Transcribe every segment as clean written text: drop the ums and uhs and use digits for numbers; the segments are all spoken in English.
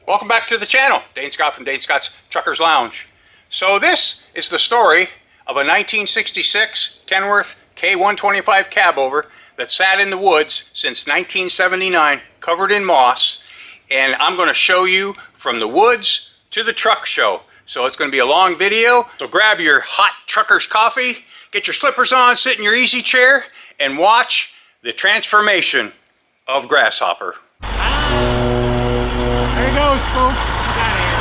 Welcome back to the channel. Dane Scott from Dane Scott's Truckers Lounge. So this is the story of a 1966 Kenworth K-125 CABOVER that sat in the woods since 1979, covered in moss, and I'm going to show you from the woods to the truck show. So it's going to be a long video, so grab your hot trucker's coffee, get your slippers on, sit in your easy chair, and watch the transformation of Grasshopper. There he goes, folks. He's out of here.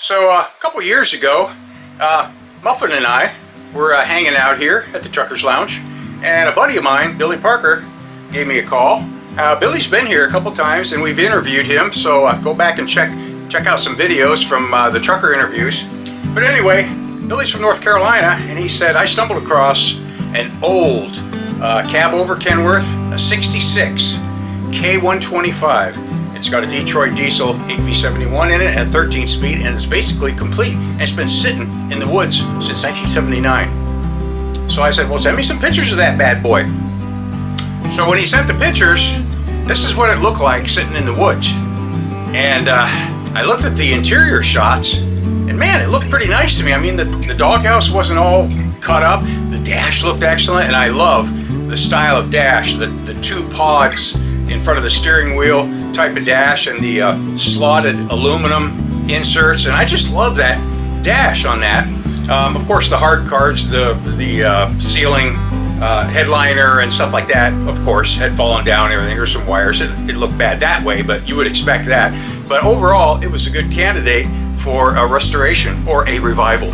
So a couple years ago, Muffin and I were hanging out here at the Truckers Lounge, and a buddy of mine, Billy Parker, gave me a call. Billy's been here a couple times and we've interviewed him, so go back and check out some videos from the trucker interviews. But anyway, Billy's from North Carolina, and he said, I stumbled across an old CABOVER Kenworth, a 66 K-125. It's got a Detroit diesel 8V71 in it and a 13-speed, and it's basically complete. And it's been sitting in the woods since 1979. So I said, well, send me some pictures of that bad boy. So when he sent the pictures, this is what it looked like sitting in the woods. And I looked at the interior shots, and man, it looked pretty nice to me. I mean, the doghouse wasn't all cut up. The dash looked excellent, and I love the style of dash, the two pods in front of the steering wheel type of dash, and the slotted aluminum inserts, and I just love that dash on that. Of course, the hard cards, the ceiling headliner and stuff like that, of course, had fallen down and everything. There's some wires. It looked bad that way, but you would expect that. But overall, it was a good candidate for a restoration or a revival.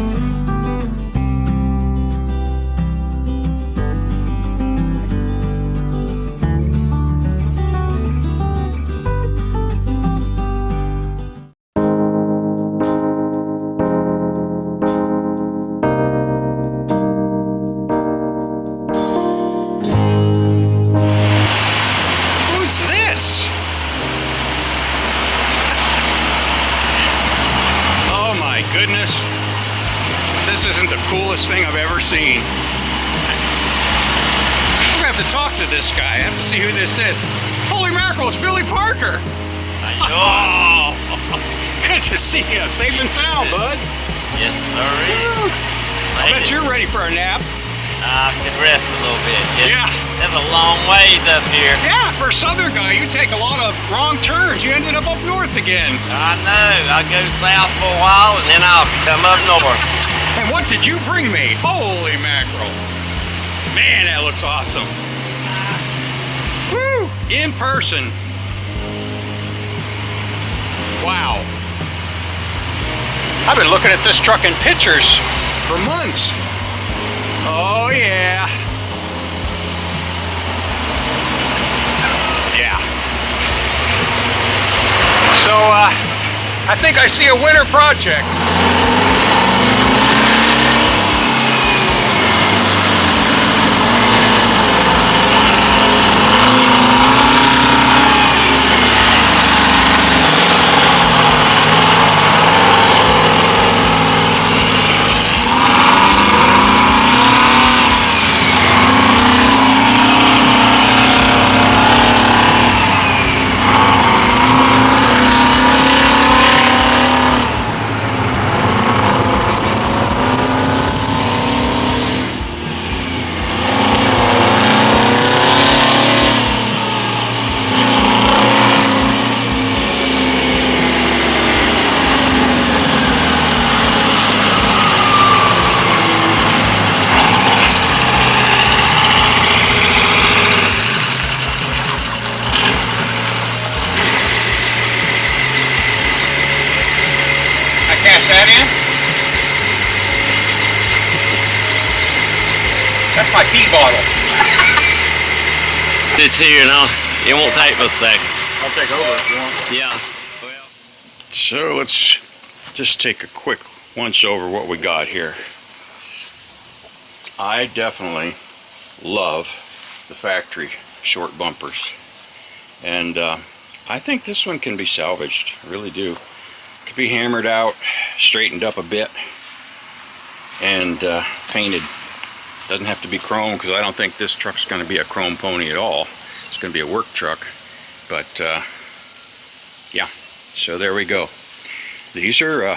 Goodness, this isn't the coolest thing I've ever seen. I'm gonna have to talk to this guy. I have to see who this is. Holy mackerel, it's Billy Parker. How you doing? Oh, good to see you. Safe and sound, bud. Yes, sir. I bet you're ready for a nap. I can rest a little bit. Yeah. There's a long ways up here. Yeah, for a southern guy, you take a lot of wrong turns. You ended up north again. I know. I go south for a while and then I'll come up north. And what did you bring me? Holy mackerel. Man, that looks awesome. Woo! In person. Wow. I've been looking at this truck in pictures for months. Oh yeah. Yeah. So I think I see a winter project. Cash that in. That's my pee bottle. This here, no, it won't take a second. I'll take over if you want. Yeah. Well. So let's just take a quick once over what we got here. I definitely love the factory short bumpers. And I think this one can be salvaged, I really do. Could be hammered out, straightened up a bit, and painted. Doesn't have to be chrome, because I don't think this truck's going to be a chrome pony at all. It's going to be a work truck. But yeah, so there we go. These are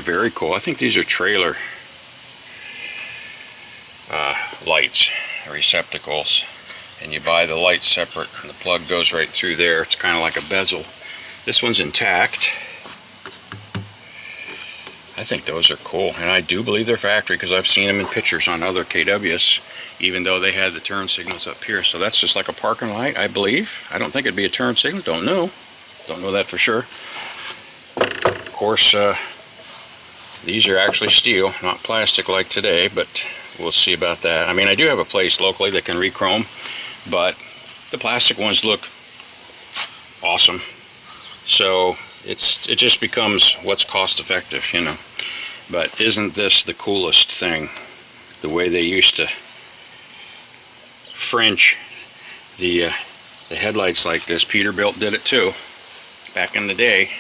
very cool. I think these are trailer lights, receptacles, and you buy the lights separate, and the plug goes right through there. It's kind of like a bezel. This one's intact. I think those are cool, and I do believe they're factory, because I've seen them in pictures on other KWs, even though they had the turn signals up here. So that's just like a parking light, I believe. I don't think it'd be a turn signal. Don't know that for sure. Of course, these are actually steel, not plastic like today, but we'll see about that. I mean, I do have a place locally that can re-chrome, but the plastic ones look awesome. So it just becomes what's cost effective, you know. But isn't this the coolest thing? The way they used to French the headlights like this. Peterbilt did it too. Back in the day,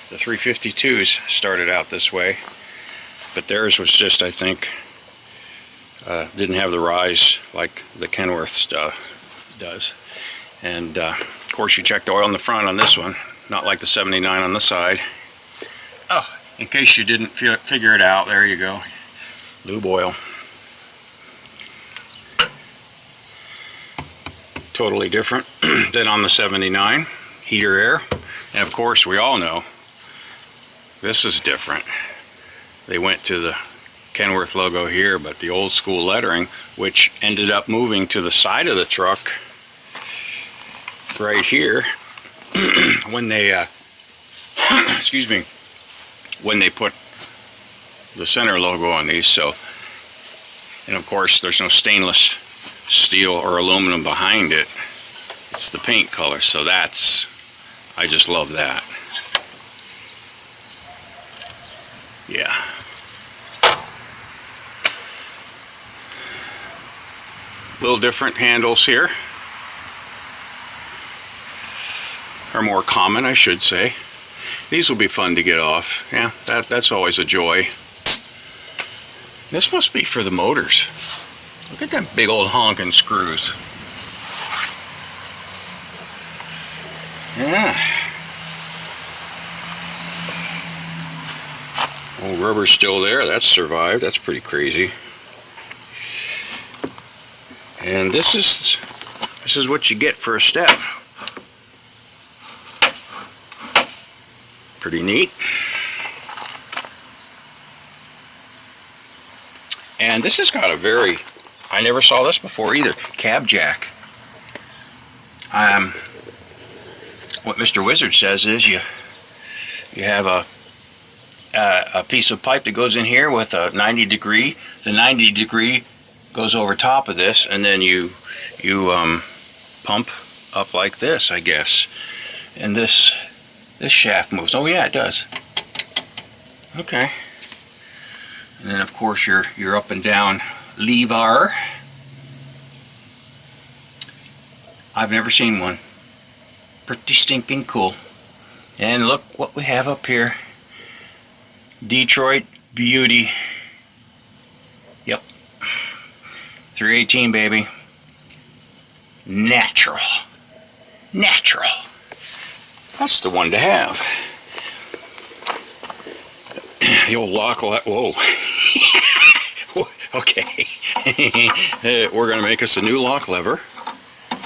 the 352s started out this way. But theirs was just, I think, didn't have the rise like the Kenworth stuff does. And of course you check the oil in the front on this one, not like the 79 on the side. Oh, in case you didn't figure it out, there you go. Lube oil. Totally different than on the 79. Heater air. And of course we all know this is different. They went to the Kenworth logo here, but the old school lettering, which ended up moving to the side of the truck right here when they excuse me, when they put the center logo on these. So, and of course there's no stainless steel or aluminum behind it. It's the paint color, so that's, I just love that. Yeah. Little different handles here, are more common, I should say. These will be fun to get off. Yeah, that's always a joy. This must be for the motors. Look at them big old honking screws. Yeah. Old rubber's still there. That's survived. That's pretty crazy. And this is what you get for a step. Pretty neat. And this has got a very, I never saw this before either, cab jack. What Mr. Wizard says is you have a piece of pipe that goes in here with a 90 degree. The 90 degree goes over top of this, and then you pump up like this, I guess, and this shaft moves. Oh yeah, it does. Okay. And then of course your up and down lever. I've never seen one. Pretty stinking cool. And look what we have up here. Detroit Beauty. Yep. 318, baby. Natural. Natural. That's the one to have. The old lock, whoa. Okay. We're going to make us a new lock lever.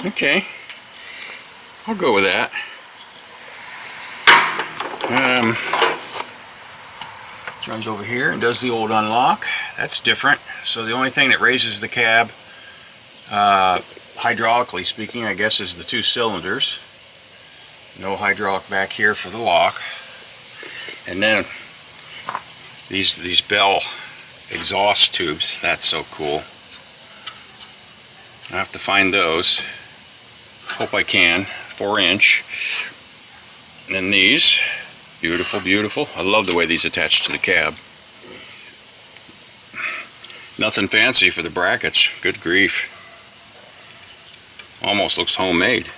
Okay. I'll go with that. Runs over here and does the old unlock. That's different. So the only thing that raises the cab, hydraulically speaking, I guess, is the 2 cylinders. No hydraulic back here for the lock. And then these Bell exhaust tubes. That's so cool. I have to find those. Hope I can. 4-inch. And then these. Beautiful, beautiful. I love the way these attach to the cab. Nothing fancy for the brackets. Good grief. Almost looks homemade,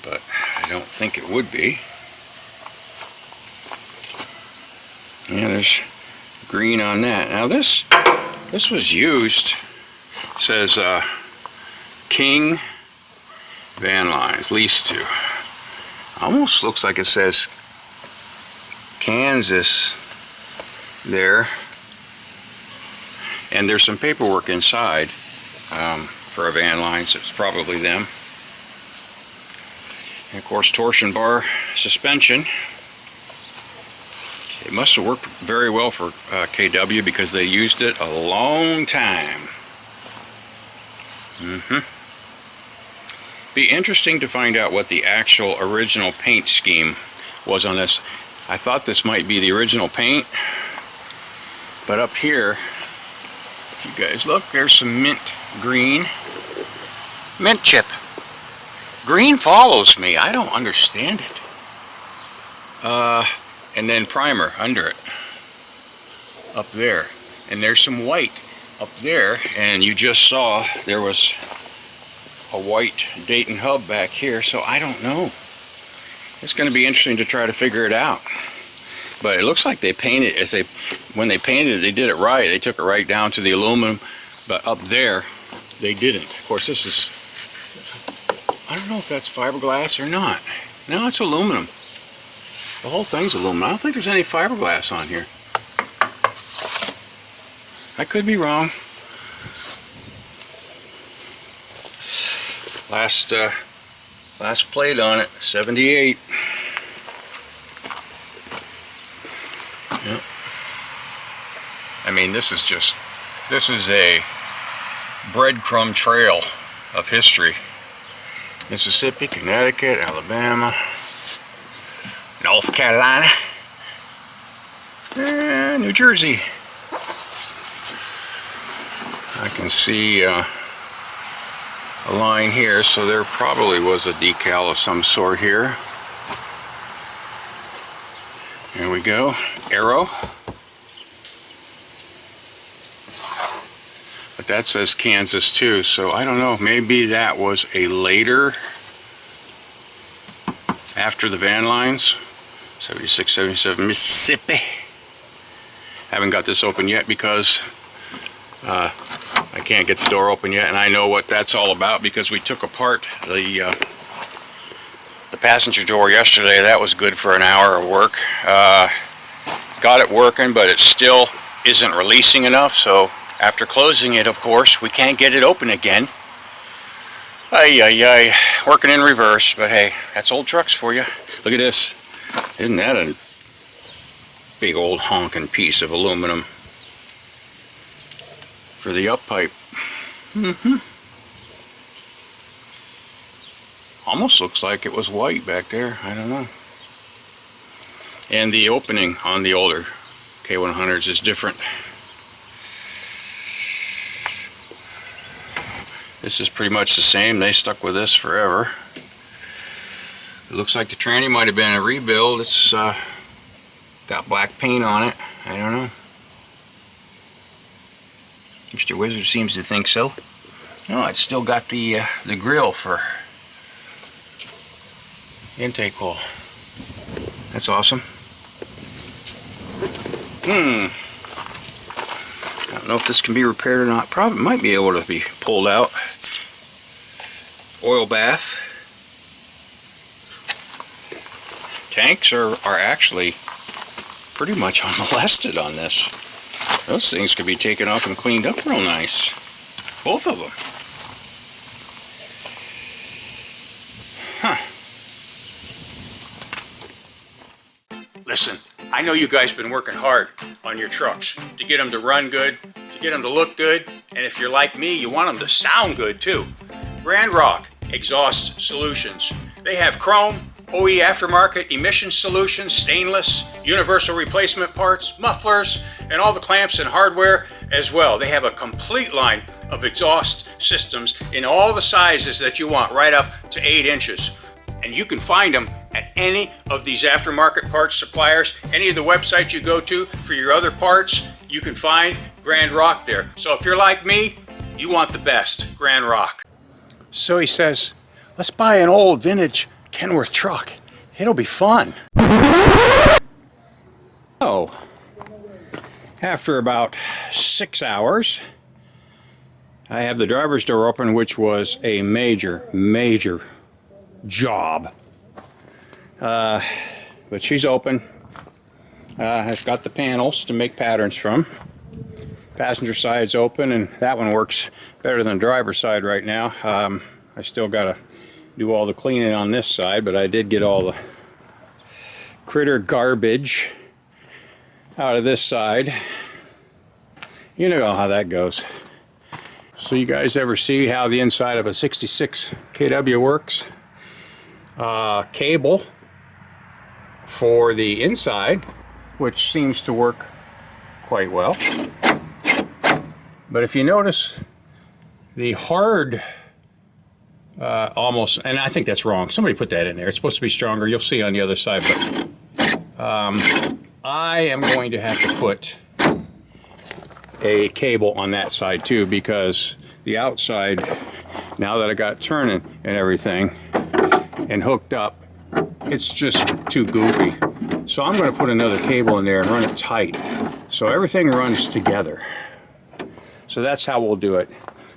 but I don't think it would be. Yeah, there's green on that. Now this was used. It says King Van Lines, leased to. Almost looks like it says Kansas there. And there's some paperwork inside for a Van Line, so it's probably them. And of course, torsion bar suspension. It must have worked very well for KW because they used it a long time. Be interesting to find out what the actual original paint scheme was on this. I thought this might be the original paint, but up here, if you guys look, there's some mint green. Mint chip. Green follows me. I don't understand it. And then primer under it. Up there. And there's some white up there. And you just saw there was a white Dayton hub back here. So I don't know. It's going to be interesting to try to figure it out. But it looks like they painted, when they painted it, they did it right. They took it right down to the aluminum. But up there, they didn't. Of course, this is, I don't know if that's fiberglass or not. No, it's aluminum. The whole thing's aluminum. I don't think there's any fiberglass on here. I could be wrong. Last plate on it, 78. Yep. I mean, this is a breadcrumb trail of history. Mississippi, Connecticut, Alabama, North Carolina, and New Jersey. I can see a line here, so there probably was a decal of some sort here. There we go, arrow. But that says Kansas too, so I don't know, maybe that was a later, after the van lines. 76, 77, Mississippi. Haven't got this open yet because I can't get the door open yet, and I know what that's all about because we took apart the passenger door yesterday. That was good for an hour of work. Got it working, but it still isn't releasing enough, so after closing it, of course, we can't get it open again. Ay, ay, ay. Working in reverse, but hey, that's old trucks for you. Look at this. Isn't that a big old honking piece of aluminum for the up pipe? Almost looks like it was white back there. I don't know. And the opening on the older K100s is different. This is pretty much the same. They stuck with this forever. It looks like the tranny might have been a rebuild. It's got black paint on it. I don't know. Mr. Wizard seems to think so. Oh, it's still got the grill for intake hole. That's awesome. I don't know if this can be repaired or not. Probably might be able to be pulled out. Oil bath. Tanks are actually pretty much unmolested on this. Those things could be taken off and cleaned up real nice. Both of them. Listen, I know you guys been working hard on your trucks to get them to run good, to get them to look good, and if you're like me, you want them to sound good too. Grand Rock Exhaust Solutions. They have chrome, OE aftermarket emission solutions, stainless, universal replacement parts, mufflers, and all the clamps and hardware as well. They have a complete line of exhaust systems in all the sizes that you want, right up to 8 inches. And you can find them at any of these aftermarket parts suppliers. Any of the websites you go to for your other parts, you can find Grand Rock there. So if you're like me, you want the best, Grand Rock. So he says, let's buy an old vintage Kenworth truck. It'll be fun. Oh, after about 6 hours, I have the driver's door open, which was a major job. But she's open. I've got the panels to make patterns from. Passenger side's open, and that one works better than the driver's side right now. I still got to do all the cleaning on this side, but I did get all the critter garbage out of this side. You know how that goes. So you guys ever see how the inside of a 66 KW works? Cable for the inside, which seems to work quite well. But if you notice, the hard almost, and I think that's wrong. Somebody put that in there. It's supposed to be stronger. You'll see on the other side, but I am going to have to put a cable on that side too, because the outside, now that I got turning and everything and hooked up, it's just too goofy. So I'm going to put another cable in there and run it tight so everything runs together. So that's how we'll do it.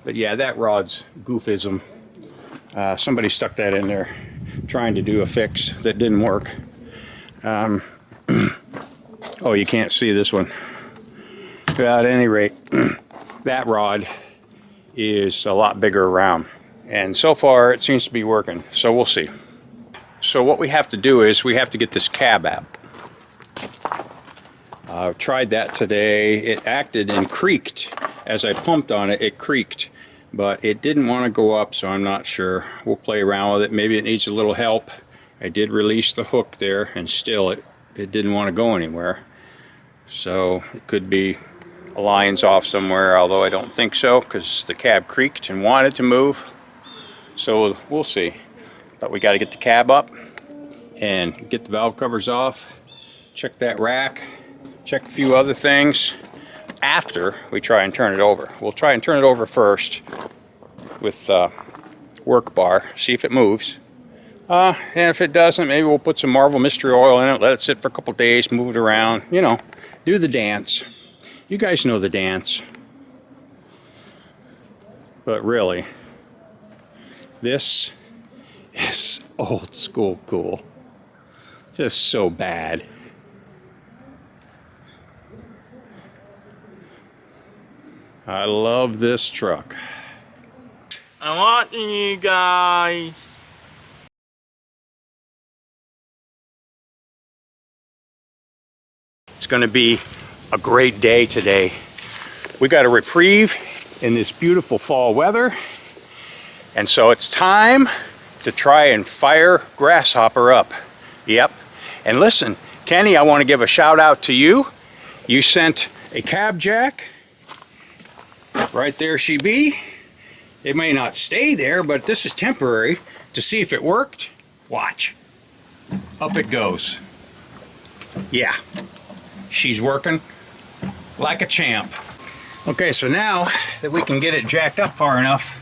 But yeah, that rod's goofism. Somebody stuck that in there trying to do a fix that didn't work. Oh, you can't see this one. But at any rate, that rod is a lot bigger around. And so far, it seems to be working. So we'll see. So what we have to do is we have to get this cab out. I tried that today. It acted and creaked. As I pumped on it, it creaked. But it didn't want to go up, so I'm not sure. We'll play around with it. Maybe it needs a little help. I did release the hook there, and still it didn't want to go anywhere. So it could be a line's off somewhere, although I don't think so, because the cab creaked and wanted to move. So we'll see. But we got to get the cab up and get the valve covers off, check that rack, check a few other things after we try and turn it over. We'll try and turn it over first with work bar, see if it moves. And if it doesn't, maybe we'll put some Marvel Mystery Oil in it, let it sit for a couple days, move it around, you know, do the dance. You guys know the dance. But really, this is old school cool. Just so bad. I love this truck. I'm watching you guys. It's going to be a great day today. We got a reprieve in this beautiful fall weather, and so it's time to try and fire Grasshopper up. Yep. And listen, Kenny, I want to give a shout out to you. You sent a cab jack. Right there she be. It may not stay there, but this is temporary to see if it worked. Watch. Up it goes. Yeah. She's working like a champ. Okay, so now that we can get it jacked up far enough,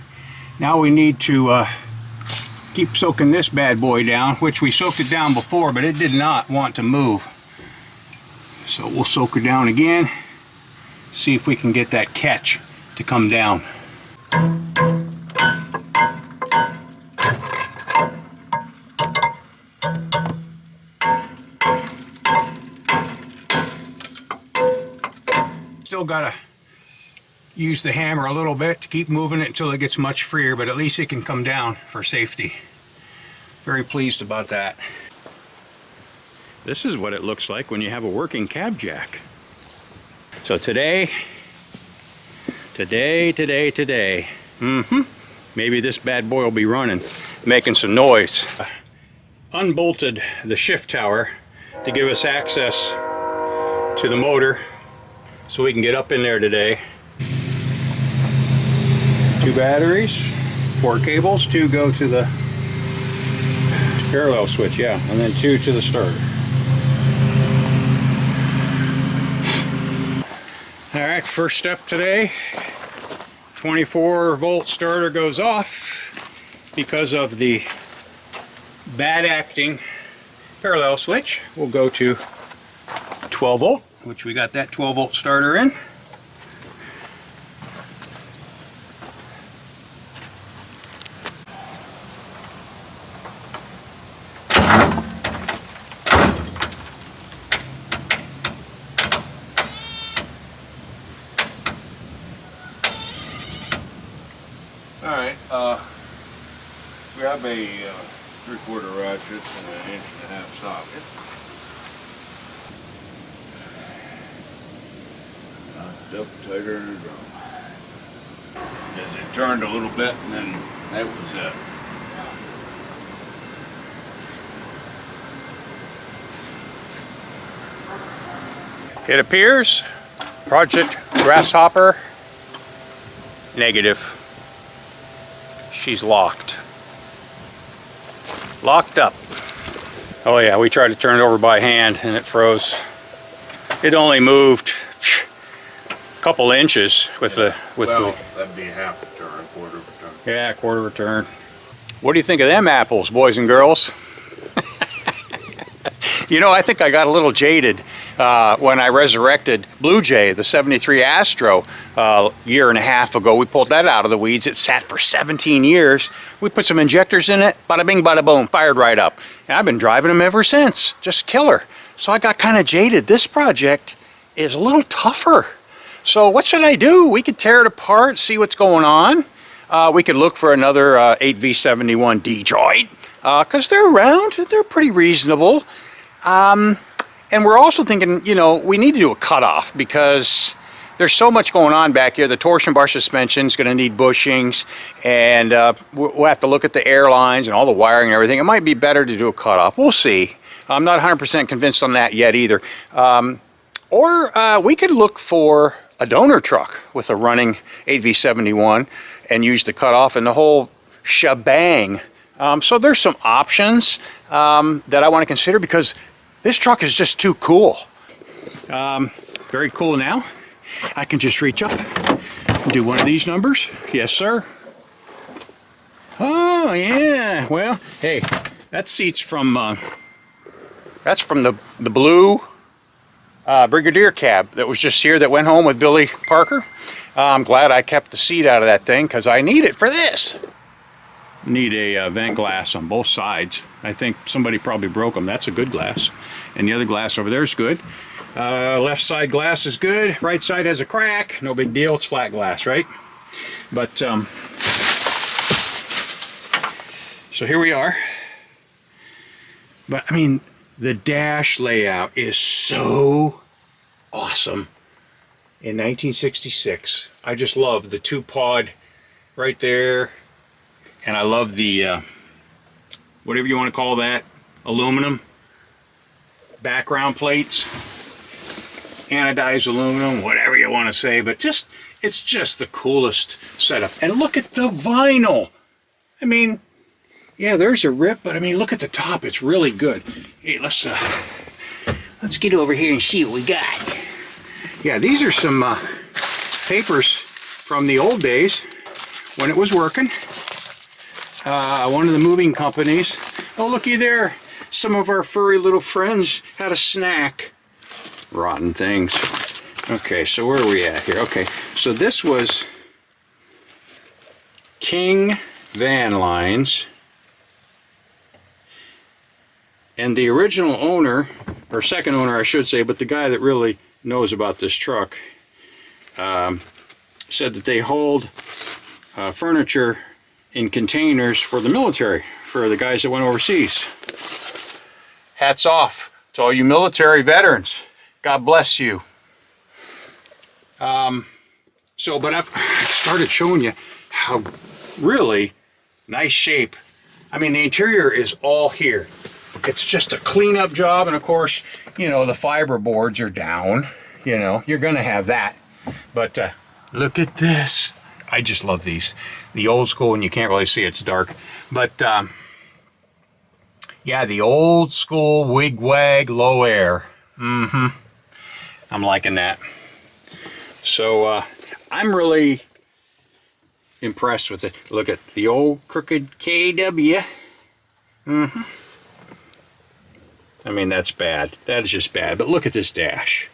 now we need to keep soaking this bad boy down, which we soaked it down before, but it did not want to move. So we'll soak her down again, see if we can get that catch to come down. Still gotta use the hammer a little bit to keep moving it until it gets much freer, but at least it can come down for safety. Very pleased about that. This is what it looks like when you have a working cab jack. So today, maybe this bad boy will be running, making some noise. Unbolted the shift tower to give us access to the motor so we can get up in there today. 2 batteries, 4 cables, 2 go to the parallel switch, yeah, and then 2 to the starter. All right, first step today, 24 volt starter goes off, because of the bad acting parallel switch, we'll go to 12 volt, which we got that 12 volt starter in. Alright, grab a 3/4 ratchet and an 1.5 inch socket. Up tighter than a drum. As it turned a little bit, and then that was it. It appears Project Grasshopper negative. She's locked. Locked up. Oh yeah, we tried to turn it over by hand and it froze. It only moved a couple inches with the that'd be half a turn, quarter of a turn. yeah, quarter of a turn. What do you think of them apples, boys and girls? You know, I think I got a little jaded when I resurrected Blue Jay, the 73 Astro, year and a half ago. We pulled that out of the weeds. It sat for 17 years. We put some injectors in it, bada bing, bada boom, fired right up. And I've been driving them ever since. Just killer. So I got kind of jaded. This project is a little tougher. So what should I do? We could tear it apart, see what's going on. We could look for another 8V71 Detroit, because they're around. They're pretty reasonable. And we're also thinking, you know, we need to do a cutoff because there's so much going on back here. The torsion bar suspension is going to need bushings, and we'll have to look at the airlines and all the wiring and everything. It might be better to do a cutoff. We'll see. I'm not 100% convinced on that yet either. Or we could look for a donor truck with a running 8V71 and use the cutoff and the whole shebang. So there's some options that I want to consider because this truck is just too cool. Very cool now. I can just reach up and do one of these numbers. Yes, sir. Oh, yeah. Well, hey, that seat's from, that's from the blue Brigadier cab that was just here that went home with Billy Parker. I'm glad I kept the seat out of that thing because I need it for this. Need a vent glass on both sides. I think somebody probably broke them. That's a good glass. And the other glass over there is good. Left side glass is good. Right side has a crack. No big deal. It's flat glass, right? But, so here we are. But, I mean, the dash layout is so awesome. In 1966, I just love the 2-pod right there. And I love the, whatever you want to call that, aluminum background plates, anodized aluminum, whatever you want to say, but just, it's just the coolest setup. And look at the vinyl. I mean, yeah, there's a rip, but I mean, look at the top. It's really good. Hey, let's get over here and see what we got. Yeah, these are some papers from the old days when it was working. One of the moving companies. Oh, looky there. Some of our furry little friends had a snack. Rotten things. Okay, so where are we at here? Okay, so this was King Van Lines. And the original owner, or second owner I should say, but the guy that really knows about this truck, said that they hold furniture in containers for the military, for the guys that went overseas. Hats off to all you military veterans. God bless you. But I started showing you how really nice shape. I mean, the interior is all here. It's just a cleanup job, and of course, you know, the fiber boards are down. You know, you're gonna have that. But look at this. I just love these. The old school, and you can't really see, it's dark. But yeah, the old school wig-wag low air. I'm liking that. So I'm really impressed with it. Look at the old crooked KW. I mean, that's bad. That is just bad. But look at this dash.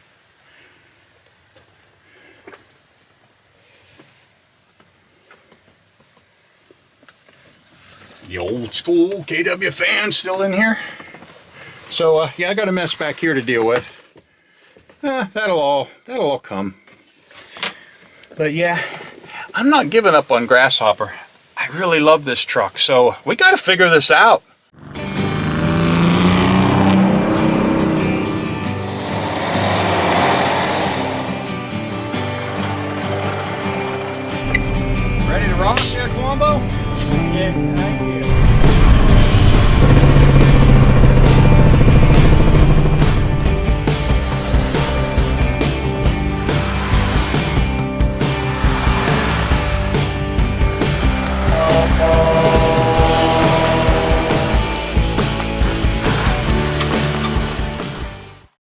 The old school KW fan still in here. So yeah, I got a mess back here to deal with. That'll all come. But yeah, I'm not giving up on Grasshopper. I really love this truck, so we got to figure this out. Ready to rock there, Colombo? Yeah, thank you.